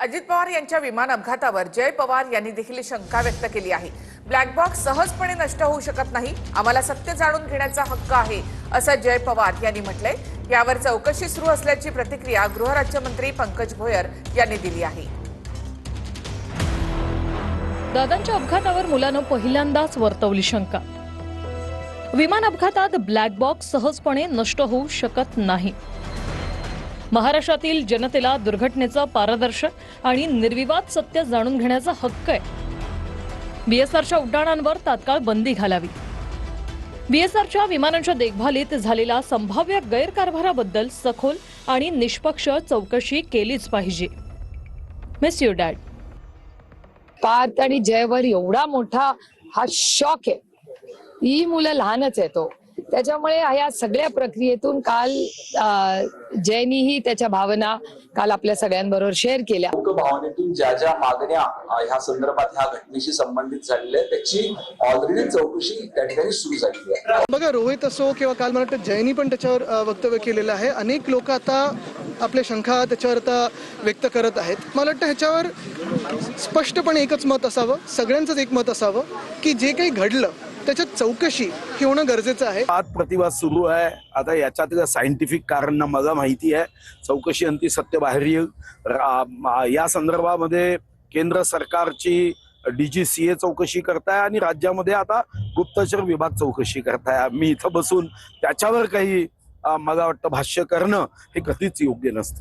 अजित पवार यांच्या विमान अपघातावर जय पवार यांनी देखील शंका व्यक्त केली आहे। ब्लॅक बॉक्स सहजपणे नष्ट होऊ शकत नाही, आम्हाला सत्य जाणून घेण्याचा हक्क आहे, असं जय पवार यांनी म्हटलंय। यावर चौकशी सुरू असल्याची प्रतिक्रिया गृहराज्यमंत्री पंकज भोयर यांनी दिली आहे। दादांच्या अपघातावर मुलानं पहिल्यांदाच वर्तवली शंका। विमान अपघातात ब्लॅक बॉक्स सहजपणे नष्ट होऊ शकत नाही। महाराष्ट्रातील जनतेला दुर्घटनेचं पारदर्शक आणि निर्विवाद सत्य जाणून घेण्याचा हक्क आहे। बीएसआरच्या उड्डाणांवर तात्काळ बंदी घालावी। बीएसआरच्या विमानांच्या देखभालीत झालेल्या संभाव्य गैरकारभाराबद्दल सखोल आणि निष्पक्ष चौकशी केलीच पाहिजे। Miss you dad. पार्थ आणि जयवर एवढा मोठा हा शॉक आहे। ही मुलं लहानच आहे तो, त्याच्यामुळे या सगळ्या प्रक्रियेतून काल जयनीही त्याच्या भावना काल आपल्या सगळ्यांबरोबर शेअर केल्या। भावनेतून ज्या ज्या मागण्या ह्या संदर्भात ह्या घटनेशी संबंधित झालेल्या आहेत त्याची ऑलरेडी चौकशी त्या ठिकाणी सुरू झाली आहे। बघा, रोहित असो किंवा काल मला वाटतं जयनी पण त्याच्यावर वक्तव्य केलेलं आहे। अनेक लोक आता आपल्या शंका त्याच्यावर आता व्यक्त करत आहेत। मला वाटतं ह्याच्यावर स्पष्टपणे एकच मत असावं, सगळ्यांचंच एक मत असावं की जे काही घडलं त्याच्यात चौकशी ही होणं गरजेचं आहे। वाद प्रतिवाद सुरू आहे। आता याच्यात सायंटिफिक कारण मला माहिती आहे, चौकशी अंती सत्य बाहेर येईल। या संदर्भामध्ये केंद्र सरकारची DGCA चौकशी करताय आणि राज्यामध्ये आता गुप्तचर विभाग चौकशी करताय। मी इथं बसून त्याच्यावर काही मला वाटतं भाष्य करणं हे कधीच योग्य नसतं।